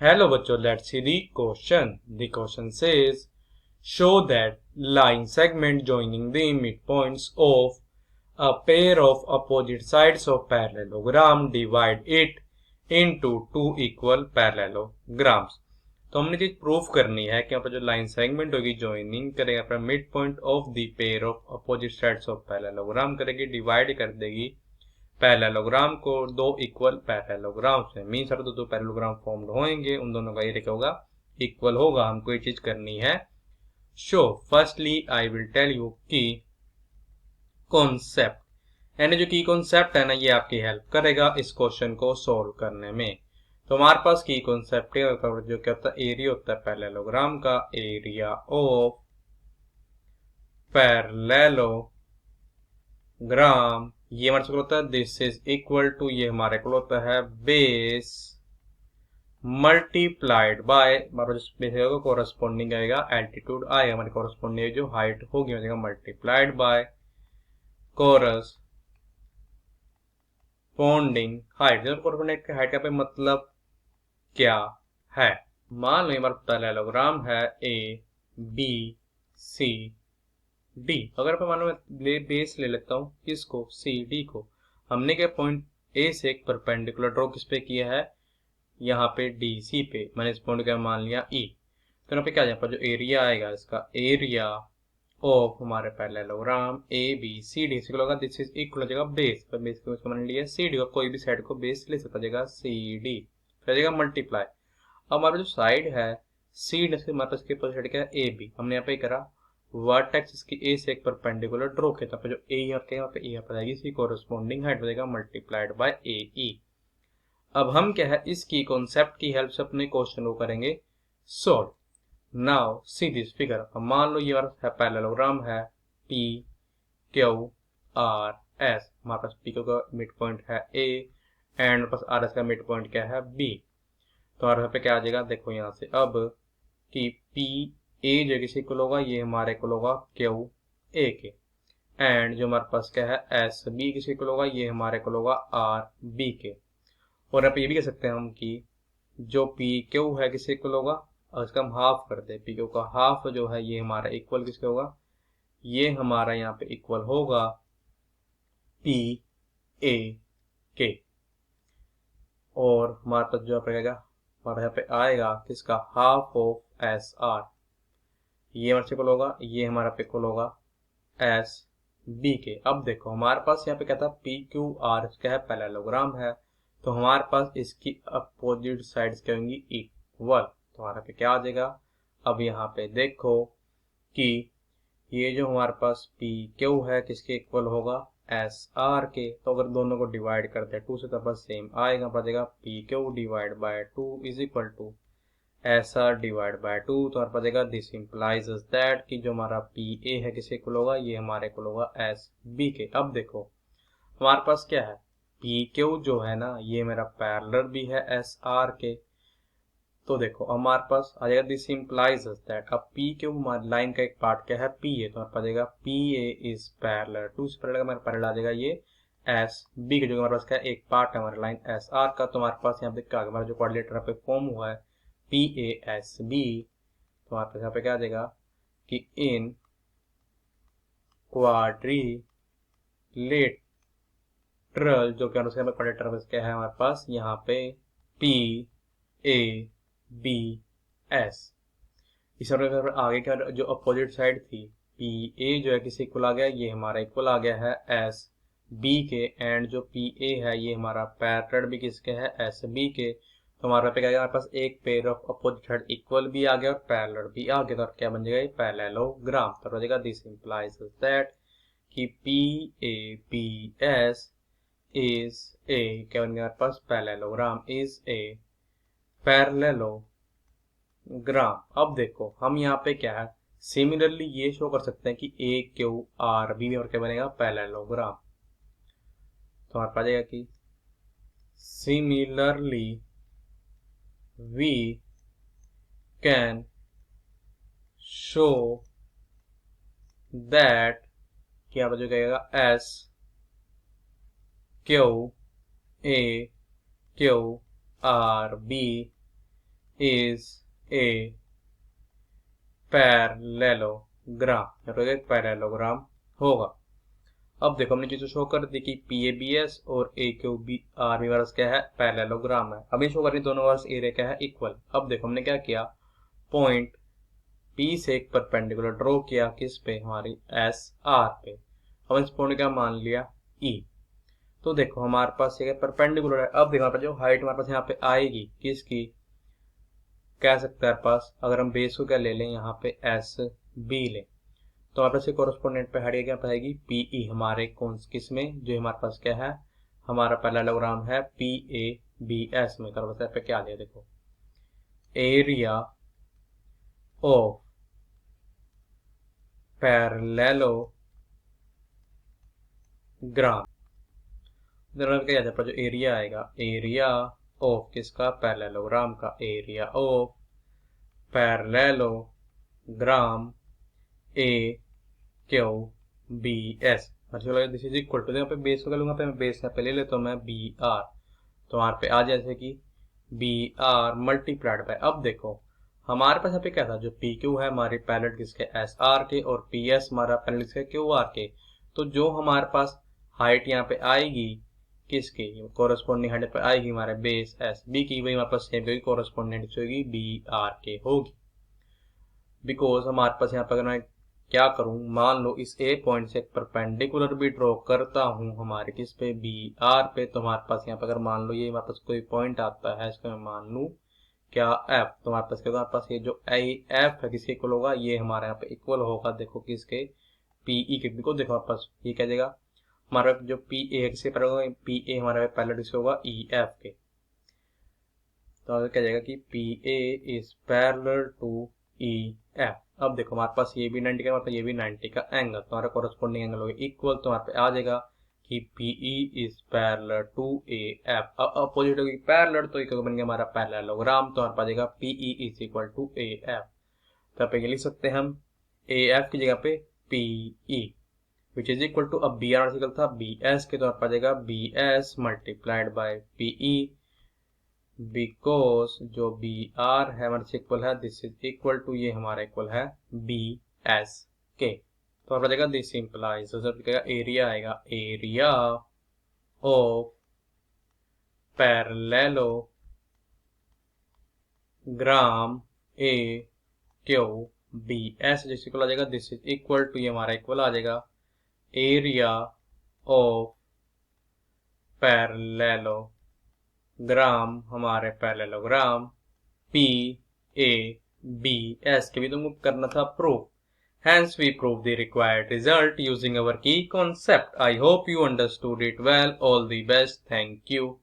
Hello बच्चों, let's see the question. The question says, show that line segment joining the midpoints of a pair of opposite sides of parallelogram divide it into two equal parallelograms. तो हमने चीज proof करनी है कि यहाँ पर जो लाइन सेगमेंट होगी ज्वाइनिंग करेगा अपना mid point of the pair of opposite sides of parallelogram करेगी, डिवाइड कर देगी पैरेललोग्राम को दो इक्वल पैरेललोग्राम से। मीन्स अगर दो पैरेललोग्राम फॉर्म्ड होंगे, उन दोनों का ये क्या होगा, इक्वल होगा। हमको ये चीज करनी है show. Firstly I will tell you की कॉन्सेप्ट, यानी जो की कॉन्सेप्ट है ना, ये आपकी हेल्प करेगा इस क्वेश्चन को सोल्व करने में। तो हमारे पास की कॉन्सेप्ट जो क्या होता है, एरिया होता है पैरेललोग्राम का, एरिया ऑफ पैरेललोग्राम ये हमारे को होता है दिस इज इक्वल टू, ये हमारे को होता है बेस मल्टीप्लाइड बाय हमारा जो कोरस्पॉन्डिंग आएगा एल्टीट्यूड आएगा, हमारी कोरस्पॉन्डिंग जो हाइट होगी हो जाएगा मल्टीप्लाइड बाय कोरस्पॉन्डिंग हाइट। जब कोरस्पॉन्डिंग हाइट का पे मतलब क्या है, मान लो हमारा पैरेललोग्राम है ए बी सी डी। अगर मैं मानो बेस ले लेता हूँ किसको, सी डी को। हमने क्या पॉइंट ए से एक परपेंडिकुलर ड्रॉ किस पे किया है, यहाँ पे डी सी पे। मैंने इस पॉइंट का मान लिया ई। तो यहाँ पे क्या, यहाँ पर जो एरिया आएगा इसका, एरिया ऑफ हमारे parallelogram A B C D equal होगा दिस इज इक्वल हो जाएगा बेस पर, बेस को मैंने लिया सी डी, और कोई भी साइड को बेस ले सकता जाएगा सी डी, फिर जाएगा मल्टीप्लाई। अब हमारा जो साइड है सी डी से हमारे पास के साइड क्या है ए बी, हमने यहाँ पे करा वर्टेक्स इसकी ए से एक परपेंडिकुलर ड्रॉ किया, तब जो ए यहाँ पे ए पर आएगी, इसकी कोरस्पॉन्डिंग हाइट बनेगा मल्टीप्लाइड बाय ए ई। अब हम क्या है इसकी कॉन्सेप्ट की हेल्प से अपने क्वेश्चन को करेंगे solve. Now see this figure. अब मान लो ये पैरेललोग्राम है पी क्यू आर एस, हमारे पास पी क्यू का मिड पॉइंट है ए एंड हमारे पास आर एस का मिड पॉइंट क्या है बी। तो आर पे क्या आ जाएगा, देखो यहाँ से अब कि पी ए जो किसी को होगा, ये हमारे को होगा क्यू ए के, एंड जो हमारे पास क्या है एस बी किसी को होगा, ये हमारे को होगा आर बी के। और यहाँ पे ये भी कह सकते हैं हम कि जो पी क्यू है किसी को होगा, और इसका हम हाफ कर दे, पी क्यू का हाफ जो है ये हमारा इक्वल किसके होगा, ये हमारा यहाँ पे इक्वल होगा पी ए के। और हमारे पास जो रहेगा हमारे यहाँ पे आएगा किसका, हाफ ऑफ एस आर, ये हमारे इक्वल होगा, ये हमारा पे इक्वल होगा एस बी के। अब देखो हमारे पास यहाँ पे क्या था, पी क्यू आर क्या है पैरेललोग्राम है, तो हमारे पास इसकी अपोजिट साइड्स क्या होंगी इक्वल। तो हमारे पे क्या आ जाएगा, अब यहाँ पे देखो कि ये जो हमारे पास पी क्यू है किसके इक्वल होगा, एस आर के। तो अगर दोनों को डिवाइड करते हैं टू से तो बस सेम आएगा, बचेगा P Q divide by two is equal to S R divide by two. तो हमारे पास आएगा दिस इम्प्लाइज दैट कि जो हमारा पी ए है किसके इक्वल होगा, ये हमारे इक्वल होगा एस बी के। अब देखो हमारे पास क्या है, पी क्यू जो है ना ये मेरा पैरेलल भी है एस आर के। तो देखो हमारे पास आ जाएगा दिस इम्प्लाइज दैट, अब पी क्यू हमारी लाइन का एक पार्ट क्या है पी ए, तो हमारे पास आएगा P A is parallel to, इस पैरेलल का हमारा पैरेलल आ जाएगा ये एस बी के, जो हमारे पास क्या है एक पार्ट है हमारी लाइन एस आर का। तो हमारे पास यहाँ पे क्या हमारा जो कोऑर्डिनेटर पे फॉर्म हुआ है पी ए एस बी, तो हमारे पास यहाँ पे क्या आ जाएगा कि इन क्वाड्रिलेटरल जो क्या क्वाड्रिलेटरल क्या है हमारे पास यहाँ पे पी ए बी एस। इस तरह आगे क्या जो अपोजिट साइड थी पी ए जो है किसी इक्वल आ गया, ये हमारा इक्वल आ गया है एस बी के, एंड जो पी ए है ये हमारा पैरेलल भी किसके है एस बी के। तो हमारे पे क्या गया, हमारे पास एक pair of opposite side equal भी आ गया और पैरेलल भी आ गया, तो क्या बन जाएगा ये पैरेललोग्राम। तो हो जाएगा दिस इंप्लाइज दैट कि P A B S is a, क्या बन गया हमारे पास पैरेललोग्राम इज ए पैरेललोग्राम। अब देखो हम यहाँ पे क्या है सिमिलरली ये शो कर सकते हैं कि ए क्यू आर बी और क्या बनेगा पैरेललोग्राम। तो हमारे पास आएगा कि similarly we can show that क्या बचेगा S Q A Q R B is a parallelogram, parallelogram होगा। अब देखो हमने चीज़ शो कर दी कि पी ए बी एस और A Q B R B वर्स क्या है, पैरेललोग्राम है। अभी शो करनी दोनों वर्स एरिया क्या है, इक्वल। अब देखो हमने क्या किया, पॉइंट पी से एक परपेंडिकुलर ड्रॉ किया, किस पे, हमारी एस आर पे। हम इस पॉइंट का मान लिया ई। तो देखो हमारे पास ये परपेंडिकुलर है। अब देखो हमारे पास जो हाइट हमारे पास यहाँ पे आएगी किसकी, कह सकते हैं पास, अगर हम बेस को क्या ले लें, यहाँ पे एस बी लें, तो हमारे पास कोरोस्पोंडेंट पे हाइट क्या पाएगी, पी ई। हमारे कौन किस में, जो हमारे पास क्या है, हमारा पैरेललोग्राम है पी ए बी एस में। तो हमारे पे क्या लिया, देखो एरिया ऑफ पैरेललोग्राम। क्या जाता है, जो एरिया आएगा, एरिया ऑफ किसका, पैरेललोग्राम का, area of parallelogram A Q B S. This is equal to, यहाँ पे बेस को लूंगा, मैं बेस यहाँ पे ले लेता हूँ मैं बी आर। तो वहां पे आ जैसे कि बी आर मल्टीप्लाइड बाय। अब देखो हमारे पास यहाँ पे क्या था, जो पी क्यू है हमारे पैरेलल किसके, एस आर के, और पी एस हमारा पैरेलल किसके, क्यू आर के। तो जो हमारे पास हाइट यहाँ पे आएगी किसकी, कोरस्पोंडिंग हाइट पे आएगी हमारे बेस एस बी की, वही हमारे पास सेम होगी, कोरस्पोंडिंग होगी बी आर के होगी। बिकॉज हमारे पास यहाँ पर अगर मैं क्या करूं, मान लो इस ए पॉइंट से एक परपेंडिकुलर भी ड्रॉ करता हूं हमारे किस पे, बी आर पे, तो हमारे पास यहाँ पर अगर मान लो ये हमारे पास कोई पॉइंट आता है, इसका मैं मान लूं क्या एफ, तो हमारे पास क्या होगा, हमारे पास ये जो ए एफ है किसके इक्वल होगा, ये हमारे यहाँ पे इक्वल होगा, देखो किसके, पीई के। देखो हमारे पास ये क्या देगा, हमारा जो पी ए किसके पैरेलल होगा, पी ए हमारा पैरेलल किसके होगा, ई एफ के। तो क्या जाएगा कि P A is parallel to E F. अब देखो हमारे पास ये भी 90 का, हमारे पास ये भी 90 का एंगल, तो हमारा कोरस्पोंडिंग एंगल होगा इक्वल। तो हमारे पे आ जाएगा कि P E is parallel to A F. अब अपोजिट होगी पैरेलल, तो ये बन गया हमारा पैरेललोग्राम। तो हमारे पास आ जाएगा P E is equal to A F. तो यहाँ पे लिख सकते हैं हम ए एफ की जगह पे P E, which is equal to, अब बी आर आर्टिकल था बी एस के, तो हमारे पास आ जाएगा B S multiplied by P E, because जो बी आर है हमारे से इक्वल है, दिस इज इक्वल टू, ये हमारा इक्वल है बी एस के। तो आप जाएगा दिस इंप्लाइज, एरिया आएगा, area of parallelogram A Q B S, जिस इक्वल आ जाएगा, दिस इज इक्वल टू, ये हमारा इक्वल आ जाएगा एरिया ऑफ पैरेललोग्राम, हमारे parallelogram P A B S के भी तुमको करना था proof. Hence we prove the required result using our key concept. I hope you understood it well. All the best. Thank you.